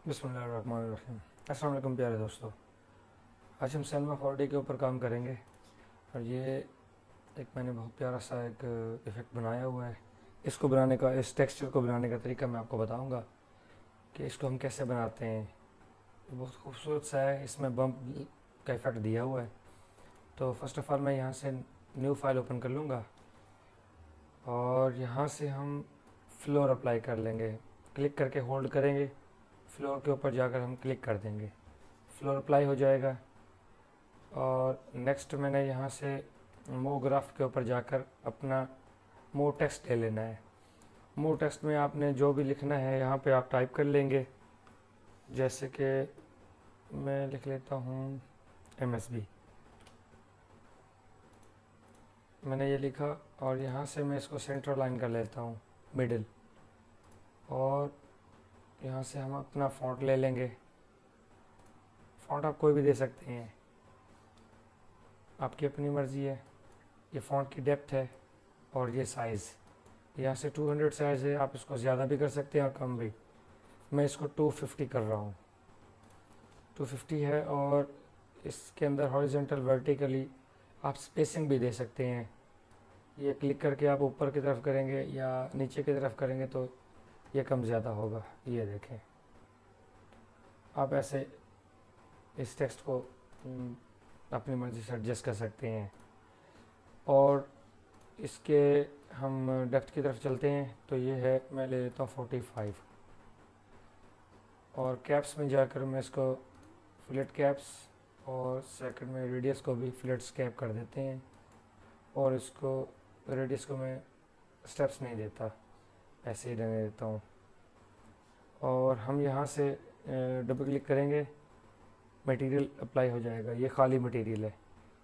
बिस्मिल्लाहिर्रहमानिर्रहीम। अस्सलाम वालेकुम प्यारे दोस्तों। आज हम सिनेमा 4D के ऊपर काम करेंगे और ये एक मैंने बहुत प्यारा सा एक इफ़ेक्ट बनाया हुआ है। इसको बनाने का, इस टेक्सचर को बनाने का तरीका मैं आपको बताऊंगा कि इसको हम कैसे बनाते हैं। ये बहुत खूबसूरत सा है, इसमें बम्प का इफ़ेक्ट दिया हुआ है। तो फर्स्ट ऑफ़ ऑल मैं यहाँ से न्यू फाइल ओपन कर लूँगा और यहाँ से हम फ्लोर अप्लाई कर लेंगे। क्लिक करके होल्ड करेंगे, फ्लोर के ऊपर जाकर हम क्लिक कर देंगे, फ्लोर अप्लाई हो जाएगा। और नेक्स्ट मैंने यहाँ से मूव ग्राफ के ऊपर जाकर अपना मूव टेक्स्ट ले लेना है। मूव टेक्स्ट में आपने जो भी लिखना है यहाँ पे आप टाइप कर लेंगे। जैसे कि मैं लिख लेता हूँ MSB, मैंने ये लिखा और यहाँ से मैं इसको सेंटर लाइन कर लेता हूँ, मिडिल। और यहाँ से हम अपना फ़ॉन्ट ले लेंगे। फ़ॉन्ट आप कोई भी दे सकते हैं, आपकी अपनी मर्ज़ी है। ये फ़ॉन्ट की डेप्थ है और ये साइज़ यहाँ से 200 साइज़ है, आप इसको ज़्यादा भी कर सकते हैं और कम भी। मैं इसको 250 कर रहा हूँ, 250 है। और इसके अंदर हॉरिजॉन्टल वर्टिकली आप स्पेसिंग भी दे सकते हैं। ये क्लिक करके आप ऊपर की तरफ करेंगे या नीचे की तरफ करेंगे तो ये कम ज़्यादा होगा। ये देखें, आप ऐसे इस टेक्स्ट को अपनी मर्ज़ी से एडजस्ट कर सकते हैं। और इसके हम डेप्थ की तरफ चलते हैं तो ये है, मैं ले लेता हूँ 45। और कैप्स में जाकर मैं इसको फ्लैट कैप्स और सेकंड में रेडियस को भी फ्लैट्स कैप कर देते हैं। और इसको रेडियस को मैं स्टेप्स नहीं देता, ऐसे ही रहने देता हूँ। और हम यहाँ से डबल क्लिक करेंगे, मटेरियल अप्लाई हो जाएगा। ये खाली मटेरियल है,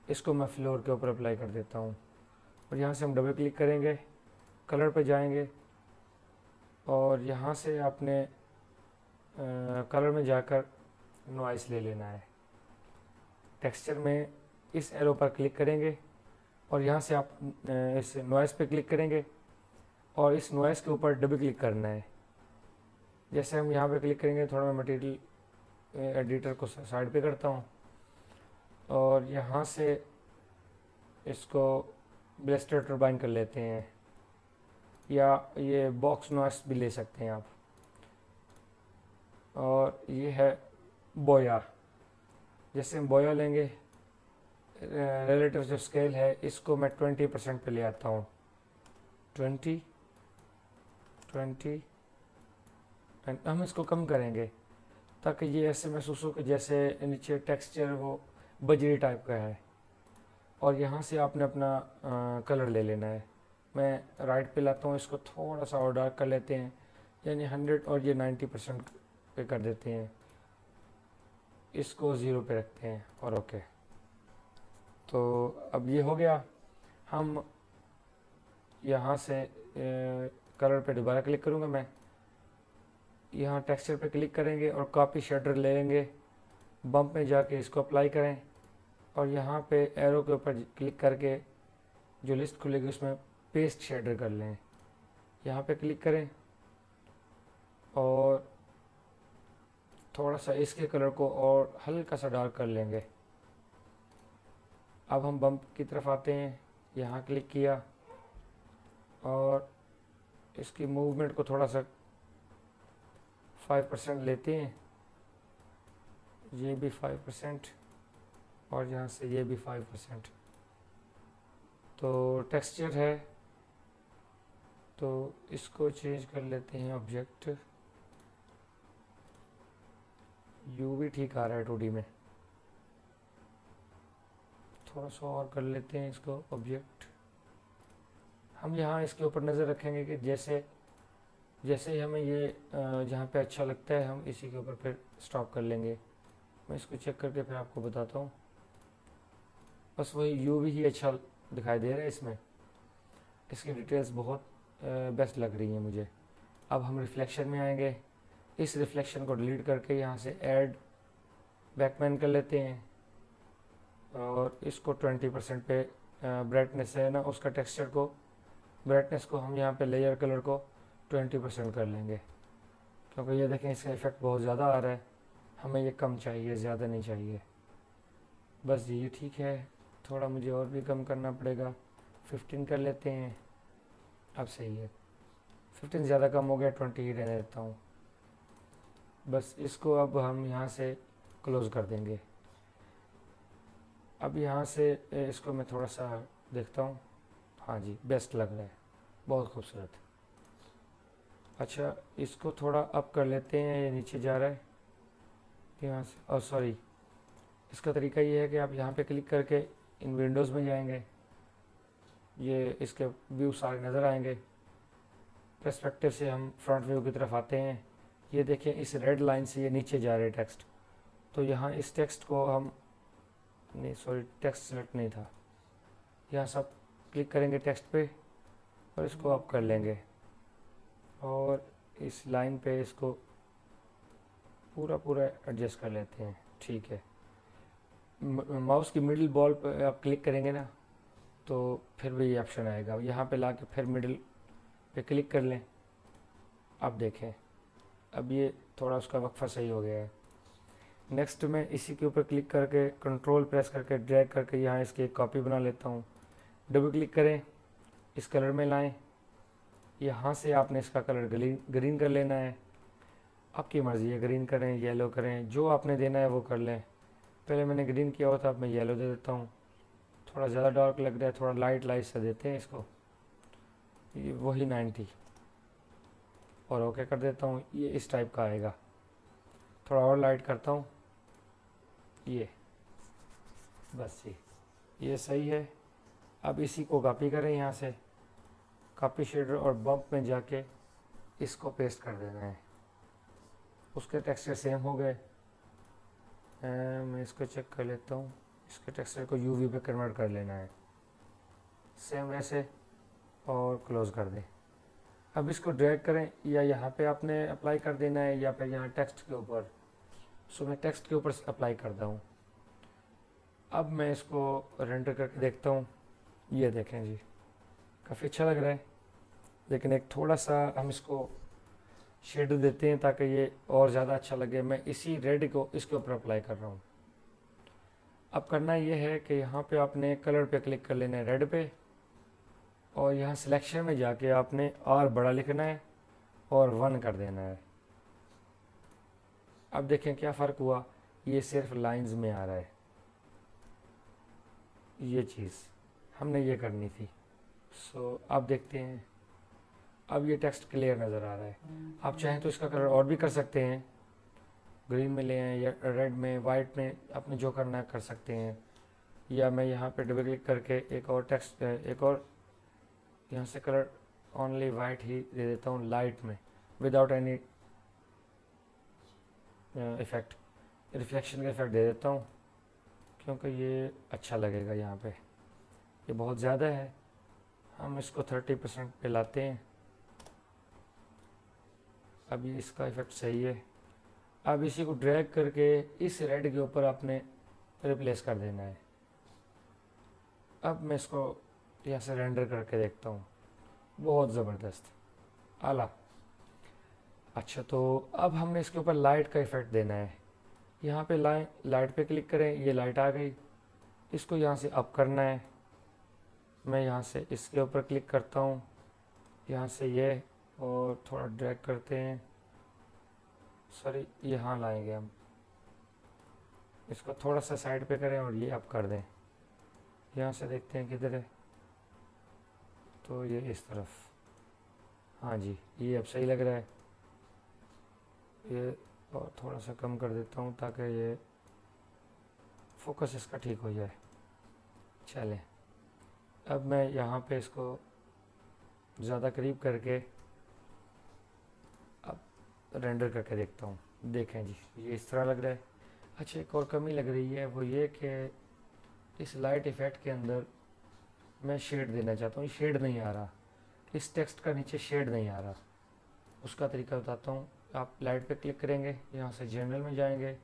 इसको मैं फ्लोर के ऊपर अप्लाई कर देता हूँ। और यहाँ से हम डबल क्लिक करेंगे, कलर पे जाएंगे और यहाँ से आपने कलर में जाकर नॉइस ले लेना है। टेक्सचर में इस एरो पर क्लिक करेंगे और यहाँ से आप इस नॉइस पे क्लिक करेंगे और इस नॉइस के ऊपर डबल क्लिक करना है। जैसे हम यहाँ पे क्लिक करेंगे, थोड़ा मैं मटेरियल एडिटर को साइड पे करता हूँ और यहाँ से इसको ब्लेस्टर टर्बाइन कर लेते हैं, या ये बॉक्स नॉइस भी ले सकते हैं आप। और ये है बोया। जैसे हम बोया लेंगे, रिलेटिव जो स्केल है इसको मैं 20% पे ले आता हूँ, 20 एंड हम इसको कम करेंगे ताकि ये ऐसे महसूस हो कि जैसे नीचे टेक्सचर वो बजरी टाइप का है। और यहाँ से आपने अपना कलर ले लेना है। मैं राइट पे लाता हूँ, इसको थोड़ा सा और डार्क कर लेते हैं, यानी 100 और ये 90% पे कर देते हैं। इसको 0 पे रखते हैं और ओके। तो अब ये हो गया। हम यहाँ से कलर पे दोबारा क्लिक करूँगा, मैं यहाँ टेक्सचर पे क्लिक करेंगे और कॉपी शेडर ले लेंगे। बम्प में जाके इसको अप्लाई करें और यहाँ पे एरो के ऊपर क्लिक करके जो लिस्ट खुलेगी उसमें पेस्ट शेडर कर लें। यहाँ पे क्लिक करें और थोड़ा सा इसके कलर को और हल्का सा डार्क कर लेंगे। अब हम बम्प की तरफ आते हैं, यहाँ क्लिक किया और इसकी मूवमेंट को थोड़ा सा 5% लेते हैं, ये भी 5% और यहाँ से ये भी 5%। तो टेक्सचर है तो इसको चेंज कर लेते हैं, ऑब्जेक्ट यू भी ठीक आ रहा है 2D में, थोड़ा सा और कर लेते हैं इसको ऑब्जेक्ट। हम यहाँ इसके ऊपर नज़र रखेंगे कि जैसे जैसे ही हमें ये जहाँ पे अच्छा लगता है हम इसी के ऊपर फिर स्टॉप कर लेंगे। मैं इसको चेक करके फिर आपको बताता हूँ। बस वही यू ही अच्छा दिखाई दे रहा है इसमें, इसकी डिटेल्स बहुत बेस्ट लग रही हैं मुझे। अब हम रिफ्लेक्शन में आएंगे, इस रिफ्लेक्शन को डिलीट करके यहाँ से ऐड बैकमैन कर लेते हैं और इसको 20% पे ब्राइटनेस है ना, उसका टेक्सचर को, ब्राइटनेस को हम यहाँ पे लेयर कलर को 20% कर लेंगे क्योंकि ये देखें इसका इफ़ेक्ट बहुत ज़्यादा आ रहा है, हमें ये कम चाहिए, ज़्यादा नहीं चाहिए। बस ये ठीक है, थोड़ा मुझे और भी कम करना पड़ेगा, 15 कर लेते हैं। अब सही है, 15 ज़्यादा कम हो गया, 20 ही रहने देता हूँ। बस इसको अब हम यहाँ से क्लोज़ कर देंगे। अब यहाँ से इसको मैं थोड़ा सा देखता हूँ। हाँ जी, बेस्ट लग रहा है, बहुत खूबसूरत। अच्छा, इसको थोड़ा अप कर लेते हैं, ये नीचे जा रहा है यहाँ से। और सॉरी, इसका तरीका ये है कि आप यहाँ पे क्लिक करके इन विंडोज़ में जाएंगे, ये इसके व्यू सारे नज़र आएंगे। पर्सपेक्टिव से हम फ्रंट व्यू की तरफ आते हैं। ये देखें इस रेड लाइन से ये नीचे जा रहे टेक्स्ट, तो यहाँ इस टेक्स्ट को हम, नहीं सॉरी, टेक्स्ट सेलेक्ट नहीं था, यहाँ सब क्लिक करेंगे टेक्स्ट पे और इसको अप कर लेंगे और इस लाइन पे इसको पूरा पूरा एडजस्ट कर लेते हैं। ठीक है, माउस की मिडिल बॉल पर आप क्लिक करेंगे ना, तो फिर भी ये ऑप्शन आएगा, यहाँ पे लाके फिर मिडिल पे क्लिक कर लें। अब देखें, अब ये थोड़ा उसका वक्फा सही हो गया है। नेक्स्ट मैं इसी के ऊपर क्लिक करके कंट्रोल प्रेस करके ड्रैग करके यहाँ इसकी एक कॉपी बना लेता हूँ। डबल क्लिक करें, इस कलर में लाएं, यहाँ से आपने इसका कलर ग्रीन कर लेना है। आपकी मर्ज़ी है, ग्रीन करें, येलो करें, जो आपने देना है वो कर लें। पहले मैंने ग्रीन किया हुआ था, अब मैं येलो दे देता हूँ। थोड़ा ज़्यादा डार्क लग रहा है, थोड़ा लाइट लाइट सा देते हैं इसको, ये वही 90, और ओके कर देता हूँ। ये इस टाइप का आएगा, थोड़ा और लाइट करता हूँ, ये बस ये सही है। अब इसी को कॉपी करें, यहाँ से कॉपी शेडर और बम्प में जाके इसको पेस्ट कर देना है। उसके टेक्सचर सेम हो गए। मैं इसको चेक कर लेता हूँ, इसके टेक्सचर को यूवी पे कन्वर्ट कर लेना है, सेम वैसे, और क्लोज़ कर दें। अब इसको ड्रैग करें, या यहाँ पे आपने अप्लाई कर देना है या फिर यहाँ टेक्स्ट के ऊपर। सो मैं टेक्स्ट के ऊपर अप्लाई करता हूँ। अब मैं इसको रेंडर करके देखता हूँ। ये देखें जी, काफ़ी अच्छा लग रहा है, लेकिन एक थोड़ा सा हम इसको शेड देते हैं ताकि ये और ज़्यादा अच्छा लगे। मैं इसी रेड को इसके ऊपर अप्लाई कर रहा हूँ। अब करना ये है कि यहाँ पे आपने कलर पे क्लिक कर लेना है, रेड पे, और यहाँ सिलेक्शन में जाके आपने आर बड़ा लिखना है और 1 कर देना है। अब देखें क्या फ़र्क हुआ, ये सिर्फ लाइंस में आ रहा है। ये चीज़ हमने ये करनी थी। सो अब देखते हैं, अब ये टेक्स्ट क्लियर नज़र आ रहा है। आप चाहें तो इसका कलर और भी कर सकते हैं, ग्रीन में ले आएँ या रेड में, वाइट में, आपने जो करना है कर सकते हैं। या मैं यहाँ पे डबल क्लिक करके एक और टेक्स्ट, एक और यहाँ से कलर ओनली वाइट ही दे देता हूँ, लाइट में, विदाउट एनी इफ़ेक्ट, रिफ्लेक्शन का इफ़ेक्ट दे देता हूँ, क्योंकि ये अच्छा लगेगा। यहाँ पे ये बहुत ज़्यादा है, हम इसको 30% पे लाते हैं। अब ये इसका इफ़ेक्ट सही है। अब इसी को ड्रैग करके इस रेड के ऊपर आपने रिप्लेस कर देना है। अब मैं इसको यहाँ से रेंडर करके देखता हूँ, बहुत ज़बरदस्त, आला। अच्छा, तो अब हमने इसके ऊपर लाइट का इफ़ेक्ट देना है। यहाँ पे लाइट पे क्लिक करें, ये लाइट आ गई, इसको यहाँ से अप करना है। मैं यहाँ से इसके ऊपर क्लिक करता हूँ, यहाँ से ये, और थोड़ा ड्रैग करते हैं, सॉरी यहाँ लाएंगे हम, इसको थोड़ा सा साइड पे करें और ये अप कर दें। यहाँ से देखते हैं किधर है, तो ये इस तरफ, हाँ जी, ये अब सही लग रहा है। ये और थोड़ा सा कम कर देता हूँ ताकि ये फोकस इसका ठीक हो जाए। चलें, अब मैं यहाँ पे इसको ज़्यादा करीब करके अब रेंडर करके देखता हूँ। देखें जी, ये इस तरह लग रहा है। अच्छा, एक और कमी लग रही है, वो ये कि इस लाइट इफ़ेक्ट के अंदर मैं शेड देना चाहता हूँ, शेड नहीं आ रहा, इस टेक्स्ट का नीचे शेड नहीं आ रहा। उसका तरीका बताता हूँ। आप लाइट पे क्लिक करेंगे, यहाँ से जनरल में जाएंगे,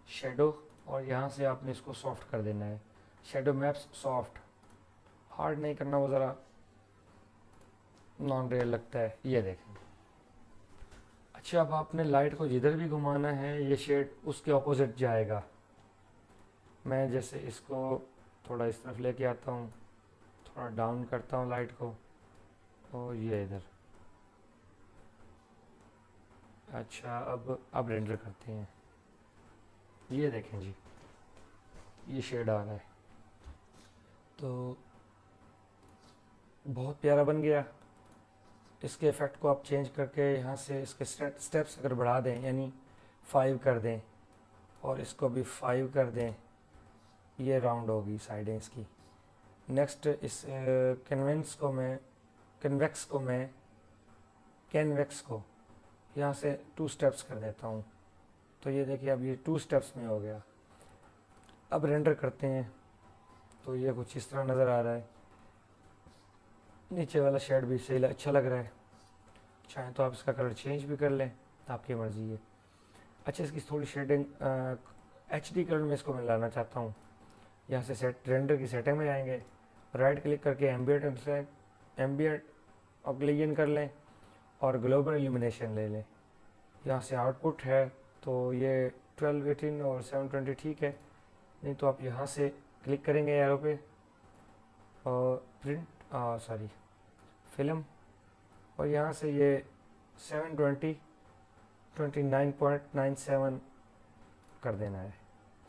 शेडो, और यहाँ से आपने इसको सॉफ्ट कर देना है। शेडो मैप्स सॉफ्ट, हार्ड नहीं करना, वो ज़रा नॉन रियल लगता है। ये देखें, अच्छा, अब आपने लाइट को जिधर भी घुमाना है ये शेड उसके ऑपोजिट जाएगा। मैं जैसे इसको थोड़ा इस तरफ लेके आता हूँ, थोड़ा डाउन करता हूँ लाइट को, और ये इधर। अच्छा, अब रेंडर करते हैं। ये देखें जी, ये शेड आ रहा है, तो बहुत प्यारा बन गया। इसके इफ़ेक्ट को आप चेंज करके यहाँ से इसके स्टेप्स अगर बढ़ा दें, यानी 5 कर दें, और इसको भी 5 कर दें, ये राउंड होगी साइडें इसकी। नेक्स्ट इस कैनवेक्स को यहाँ से 2 स्टेप्स कर देता हूँ, तो ये देखिए अब ये 2 स्टेप्स में हो गया। अब रेंडर करते हैं, तो ये कुछ इस तरह नज़र आ रहा है। नीचे वाला शेड भी सही अच्छा लग रहा है। चाहें तो आप इसका कलर चेंज भी कर लें, आपकी मर्ज़ी है। अच्छा, इसकी थोड़ी शेडिंग HD कलर में इसको मैं लाना चाहता हूँ। यहाँ से रेंडर की सेटिंग में जाएंगे, राइट क्लिक करके एम्बियंट ऑग्लियन कर लें और ग्लोबल इल्यूमिनेशन ले लें। यहाँ से आउटपुट है तो ये 12, 18 और 720 ठीक है। नहीं तो आप यहाँ से क्लिक करेंगे एरो पे और फिल्म, और यहाँ से ये 720 29.97 कर देना है।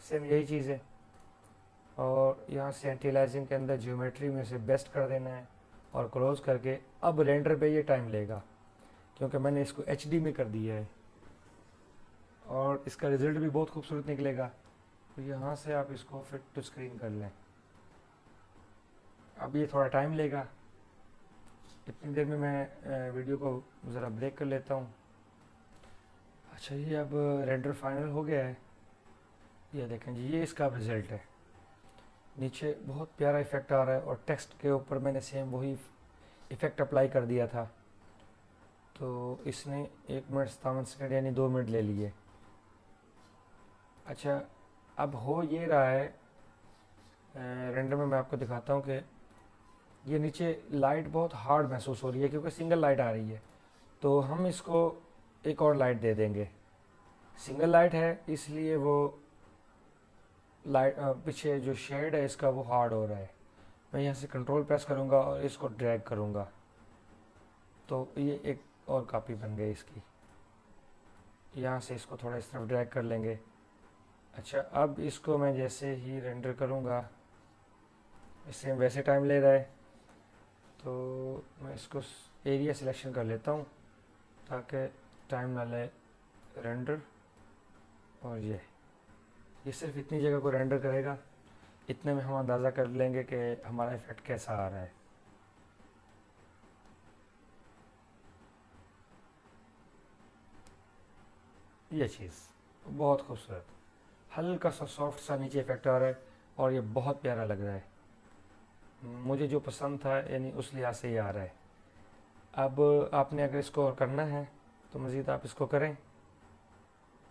सेम यही चीज़ है। और यहाँ से एंटी अलाइजिंग के अंदर ज्योमेट्री में से बेस्ट कर देना है और क्लोज करके अब रेंडर पे ये टाइम लेगा, क्योंकि मैंने इसको HD में कर दिया है और इसका रिज़ल्ट भी बहुत खूबसूरत निकलेगा। तो यहाँ से आप इसको फिट टू स्क्रीन कर लें। अब ये थोड़ा टाइम लेगा, इतनी देर में मैं वीडियो को ज़रा ब्रेक कर लेता हूँ। अच्छा, ये अब रेंडर फाइनल हो गया है। ये देखें जी, ये इसका रिज़ल्ट है। नीचे बहुत प्यारा इफ़ेक्ट आ रहा है और टेक्स्ट के ऊपर मैंने सेम वही इफ़ेक्ट अप्लाई कर दिया था, तो इसने 1 मिनट 57 सेकंड यानी 2 मिनट ले लिए। अच्छा, अब हो ये रहा है रेंडर में, मैं आपको दिखाता हूँ कि ये नीचे लाइट बहुत हार्ड महसूस हो रही है क्योंकि सिंगल लाइट आ रही है। तो हम इसको एक और लाइट दे देंगे। सिंगल लाइट है इसलिए वो लाइट पीछे जो शेड है इसका वो हार्ड हो रहा है। मैं यहाँ से कंट्रोल प्रेस करूँगा और इसको ड्रैग करूँगा, तो ये एक और कॉपी बन गई इसकी। यहाँ से इसको थोड़ा इस तरफ ड्रैग कर लेंगे। अच्छा, अब इसको मैं जैसे ही रेंडर करूँगा, इससे वैसे टाइम ले रहा है, तो मैं इसको एरिया सिलेक्शन कर लेता हूँ ताकि टाइम ना ले रेंडर। और ये सिर्फ इतनी जगह को रेंडर करेगा, इतने में हम अंदाज़ा कर लेंगे कि हमारा इफ़ेक्ट कैसा आ रहा है। ये चीज़ बहुत खूबसूरत, हल्का सा सॉफ्ट सा नीचे इफ़ेक्ट आ रहा है और ये बहुत प्यारा लग रहा है। मुझे जो पसंद था यानी उस लिहाज से ये आ रहा है। अब आपने अगर इसको और करना है तो मज़ीद आप इसको करें।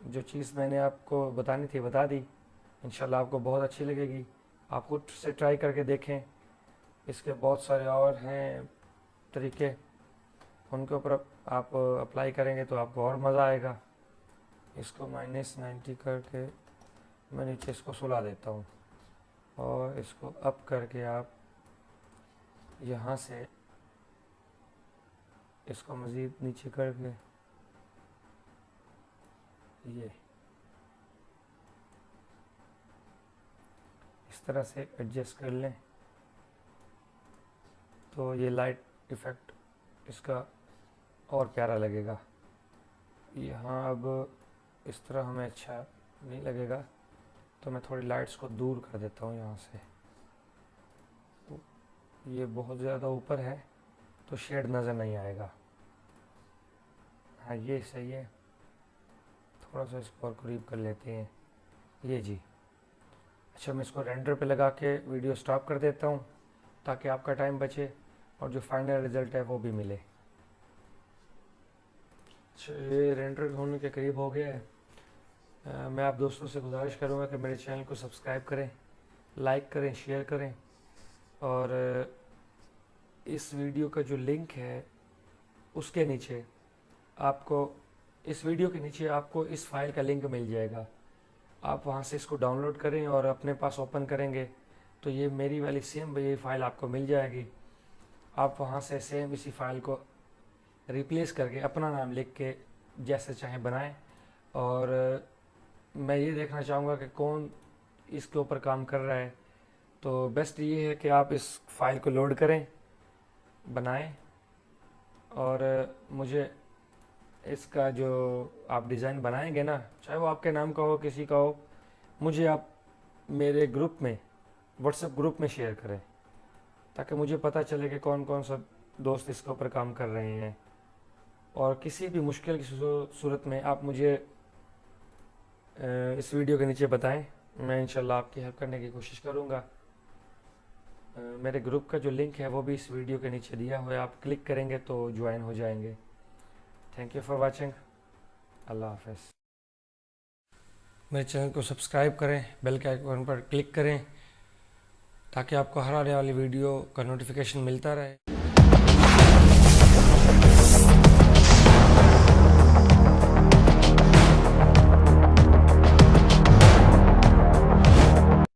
जो चीज़ मैंने आपको बतानी थी बता दी, इंशाल्लाह आपको बहुत अच्छी लगेगी। आप खुद से ट्राई करके देखें। इसके बहुत सारे और हैं तरीके, उनके ऊपर आप अप्लाई करेंगे तो आपको और मज़ा आएगा। इसको -90 करके मैं नीचे इसको सुला देता हूँ और इसको अप करके आप यहाँ से इसको मज़ीद नीचे करके ये इस तरह से एडजस्ट कर लें, तो ये लाइट इफ़ेक्ट इसका और प्यारा लगेगा। यहाँ अब इस तरह हमें अच्छा नहीं लगेगा, तो मैं थोड़ी लाइट्स को दूर कर देता हूँ यहाँ से। तो ये बहुत ज़्यादा ऊपर है तो शेड नज़र नहीं आएगा। हाँ, ये सही है। थोड़ा सा इसको और करीब कर लेते हैं, ये जी। अच्छा, मैं इसको रेंडर पे लगा के वीडियो स्टॉप कर देता हूँ ताकि आपका टाइम बचे और जो फाइनल रिज़ल्ट है वो भी मिले। अच्छा, ये रेंडर होने के करीब हो गया है। मैं आप दोस्तों से गुजारिश करूँगा कि मेरे चैनल को सब्सक्राइब करें, लाइक करें, शेयर करें, और इस वीडियो का जो लिंक है उसके नीचे आपको इस वीडियो के नीचे आपको इस फाइल का लिंक मिल जाएगा, आप वहाँ से इसको डाउनलोड करें और अपने पास ओपन करेंगे तो ये मेरी वाली सेम ये फाइल आपको मिल जाएगी। आप वहाँ से सेम इसी फाइल को रिप्लेस करके अपना नाम लिख के जैसे चाहें बनाएं। और मैं ये देखना चाहूँगा कि कौन इसके ऊपर काम कर रहा है, तो बेस्ट ये है कि आप इस फाइल को लोड करें, बनाएं और मुझे इसका जो आप डिज़ाइन बनाएंगे ना, चाहे वो आपके नाम का हो किसी का हो, मुझे आप मेरे ग्रुप में व्हाट्सएप ग्रुप में शेयर करें ताकि मुझे पता चले कि कौन कौन सा दोस्त इसके ऊपर काम कर रहे हैं। और किसी भी मुश्किल की सूरत में आप मुझे इस वीडियो के नीचे बताएं, मैं इंशाल्लाह आपकी हेल्प करने की कोशिश करूँगा। मेरे ग्रुप का जो लिंक है वो भी इस वीडियो के नीचे दिया हुआ है, आप क्लिक करेंगे तो ज्वाइन हो जाएंगे। Thank you for watching. Allah हाफ़िज़। मेरे चैनल को सब्सक्राइब करें, बेल के आइकन पर क्लिक करें ताकि आपको हर आने वाली वीडियो का नोटिफिकेशन मिलता रहे।